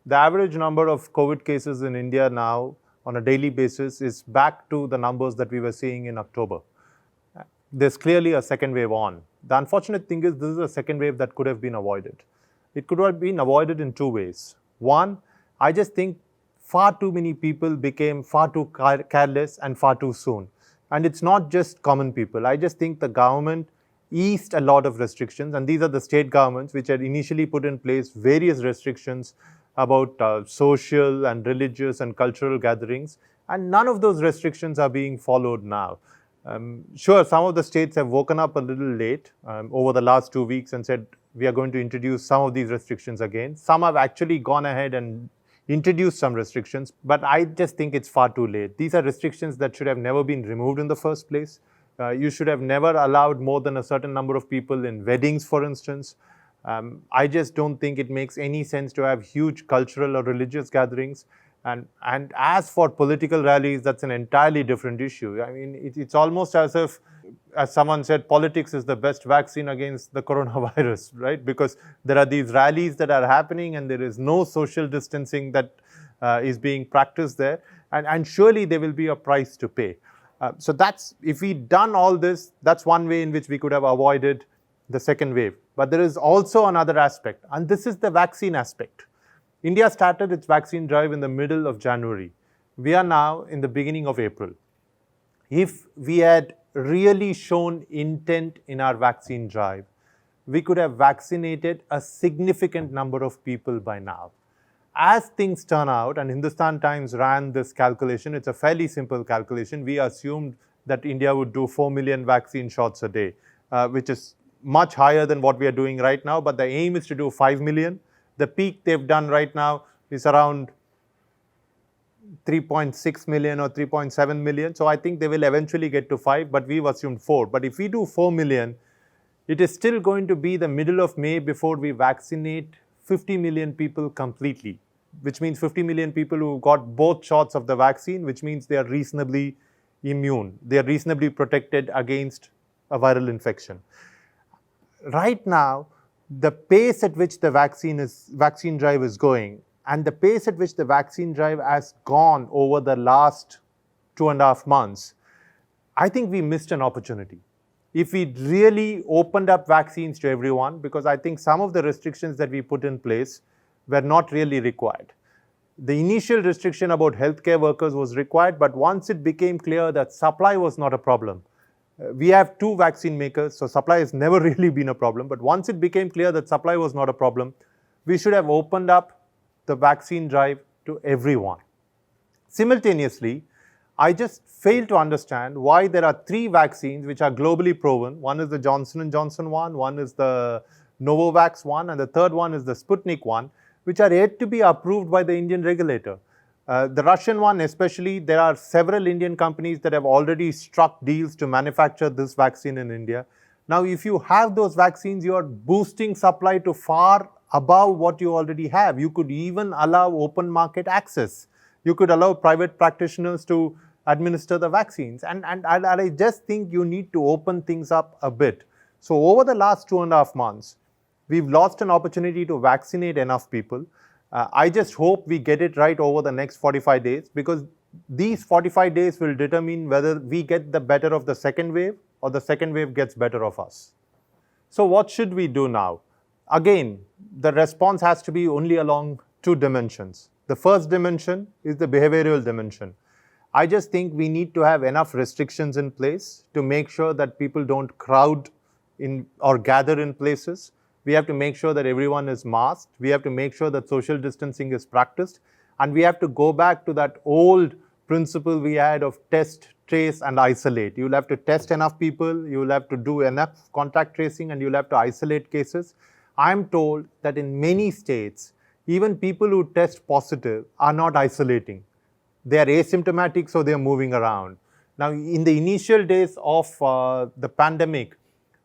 The average number of COVID cases in India now on a daily basis is back to the numbers that we were seeing in October. There's clearly a second wave on. The unfortunate thing is this is a second wave that could have been avoided. It could have been avoided in two ways. One, I just think far too many people became far too careless and far too soon. And it's not just common people. I just think the government eased a lot of restrictions, and these are the state governments which had initially put in place various restrictions about social and religious and cultural gatherings, and none of those restrictions are being followed now. Sure, some of the states have woken up a little late over the last 2 weeks and said, we are going to introduce some of these restrictions again. Some have actually gone ahead and introduced some restrictions, but I just think it's far too late. These are restrictions that should have never been removed in the first place. You should have never allowed more than a certain number of people in weddings, for instance. I just don't think it makes any sense to have huge cultural or religious gatherings. And as for political rallies, that's an entirely different issue. I mean, it's almost as if, as someone said, politics is the best vaccine against the coronavirus, right? Because there are these rallies that are happening and there is no social distancing that is being practiced there. And surely there will be a price to pay. So that's, if we'd done all this, that's one way in which we could have avoided the second wave. But there is also another aspect, and this is the vaccine aspect. India started its vaccine drive in the middle of January. We are now in the beginning of April. If we had really shown intent in our vaccine drive, we could have vaccinated a significant number of people by now. As things turn out, and Hindustan Times ran this calculation, it's a fairly simple calculation. We assumed that India would do 4 million vaccine shots a day, which is much higher than what we are doing right now, but the aim is to do 5 million. The peak they've done right now is around 3.6 million or 3.7 million. So I think they will eventually get to 5, but we've assumed 4. But if we do 4 million, it is still going to be the middle of May before we vaccinate 50 million people completely, which means 50 million people who got both shots of the vaccine, which means they are reasonably immune. They are reasonably protected against a viral infection. Right now, the pace at which the vaccine drive is going and the pace at which the vaccine drive has gone over the last 2.5 months, I think we missed an opportunity. If we really opened up vaccines to everyone, because I think some of the restrictions that we put in place were not really required. The initial restriction about healthcare workers was required, but once it became clear that supply was not a problem, we have 2 vaccine makers, so supply has never really been a problem. But once it became clear that supply was not a problem, we should have opened up the vaccine drive to everyone. Simultaneously, I just fail to understand why there are 3 vaccines which are globally proven. One is the Johnson & Johnson one is the Novavax one, and the third one is the Sputnik one, which are yet to be approved by the Indian regulator. The Russian one especially, there are several Indian companies that have already struck deals to manufacture this vaccine in India. Now, if you have those vaccines, you are boosting supply to far above what you already have. You could even allow open market access. You could allow private practitioners to administer the vaccines. And I just think you need to open things up a bit. So over the last 2.5 months, we've lost an opportunity to vaccinate enough people. I just hope we get it right over the next 45 days, because these 45 days will determine whether we get the better of the second wave or the second wave gets better of us. So what should we do now? Again, the response has to be only along 2 dimensions. The first dimension is the behavioral dimension. I just think we need to have enough restrictions in place to make sure that people don't crowd in or gather in places. We have to make sure that everyone is masked. We have to make sure that social distancing is practiced. And we have to go back to that old principle we had of test, trace, and isolate. You'll have to test enough people, you'll have to do enough contact tracing, and you'll have to isolate cases. I'm told that in many states, even people who test positive are not isolating. They are asymptomatic, so they are moving around. Now, in the initial days of the pandemic,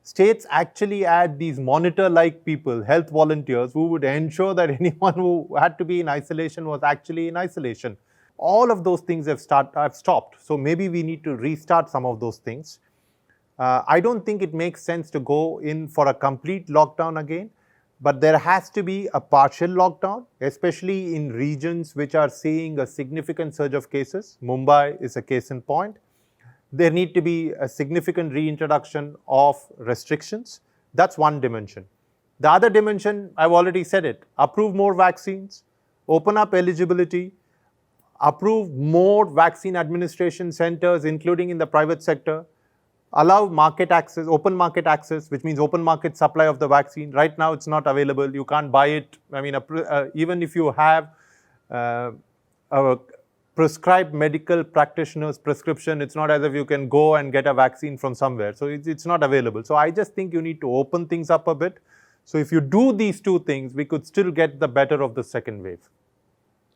states actually had these monitor-like people, health volunteers, who would ensure that anyone who had to be in isolation was actually in isolation. All of those things have stopped. So maybe we need to restart some of those things. I don't think it makes sense to go in for a complete lockdown again. but there has to be a partial lockdown, especially in regions which are seeing a significant surge of cases. Mumbai is a case in point. There need to be a significant reintroduction of restrictions. That's one dimension. The other dimension, I've already said it, approve more vaccines, open up eligibility, approve more vaccine administration centers, including in the private sector, allow market access, open market access, which means open market supply of the vaccine. Right now, it's not available. You can't buy it. I mean, even if you have a prescribed medical practitioner's prescription, it's not as if you can go and get a vaccine from somewhere. So it's not available. So I just think you need to open things up a bit. So if you do these two things, we could still get the better of the second wave.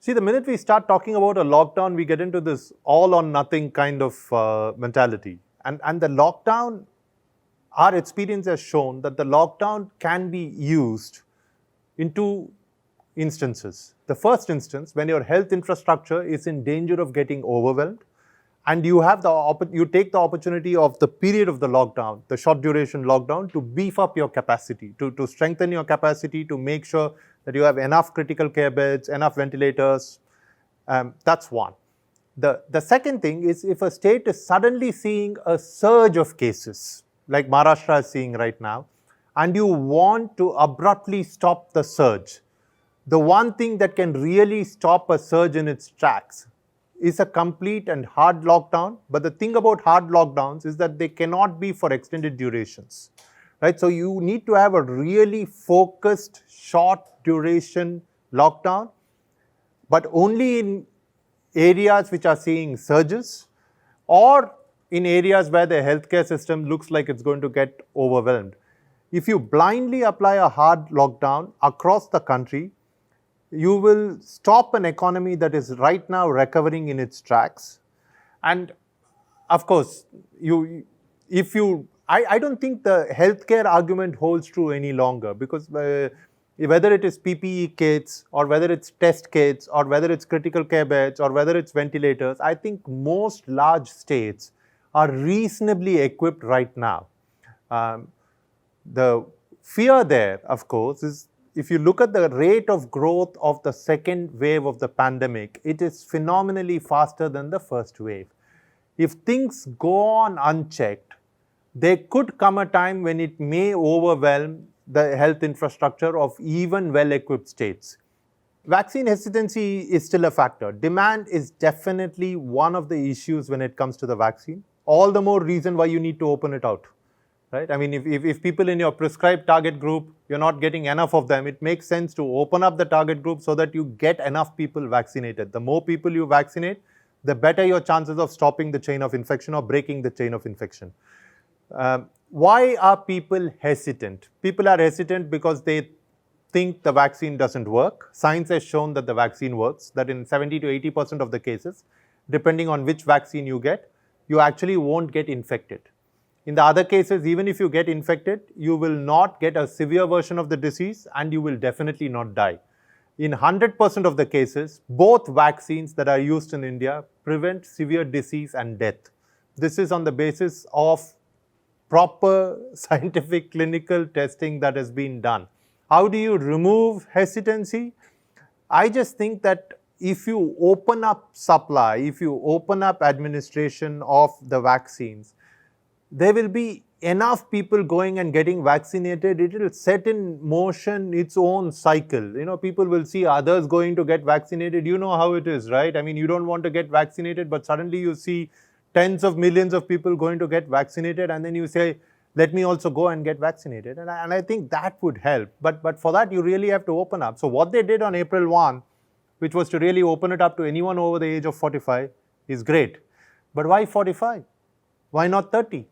See, the minute we start talking about a lockdown, we get into this all or nothing kind of mentality. And the lockdown, our experience has shown that the lockdown can be used in two instances. The first instance, when your health infrastructure is in danger of getting overwhelmed, and you take the opportunity of the period of the lockdown, the short duration lockdown, to beef up your capacity, to strengthen your capacity, to make sure that you have enough critical care beds, enough ventilators. That's one. The second thing is, if a state is suddenly seeing a surge of cases, like Maharashtra is seeing right now, and you want to abruptly stop the surge, the one thing that can really stop a surge in its tracks is a complete and hard lockdown. But the thing about hard lockdowns is that they cannot be for extended durations, right? So you need to have a really focused, short duration lockdown, but only in areas which are seeing surges, or in areas where the healthcare system looks like it's going to get overwhelmed. If you blindly apply a hard lockdown across the country, you will stop an economy that is right now recovering in its tracks. And of course, I don't think the healthcare argument holds true any longer, because whether it is PPE kits, or whether it's test kits, or whether it's critical care beds, or whether it's ventilators, I think most large states are reasonably equipped right now. The fear there, of course, is if you look at the rate of growth of the second wave of the pandemic, it is phenomenally faster than the first wave. If things go on unchecked, there could come a time when it may overwhelm the health infrastructure of even well-equipped states. Vaccine hesitancy is still a factor. Demand is definitely one of the issues when it comes to the vaccine. All the more reason why you need to open it out. Right? I mean, if people in your prescribed target group, you're not getting enough of them, it makes sense to open up the target group so that you get enough people vaccinated. The more people you vaccinate, the better your chances of stopping the chain of infection or breaking the chain of infection. Why are people hesitant? People are hesitant because they think the vaccine doesn't work. Science has shown that the vaccine works, that in 70 to 80% of the cases, depending on which vaccine you get, you actually won't get infected. In the other cases, even if you get infected, you will not get a severe version of the disease, and you will definitely not die. In 100% of the cases, both vaccines that are used in India prevent severe disease and death. This is on the basis of proper scientific clinical testing that has been done. How do you remove hesitancy? I just think that if you open up supply, if you open up administration of the vaccines, there will be enough people going and getting vaccinated. It will set in motion its own cycle. You know, people will see others going to get vaccinated. You know how it is, right? I mean, you don't want to get vaccinated, but suddenly you see tens of millions of people going to get vaccinated, and then you say, let me also go and get vaccinated. And I think that would help. But for that, you really have to open up. So what they did on April 1, which was to really open it up to anyone over the age of 45, is great. But why 45? Why not 30?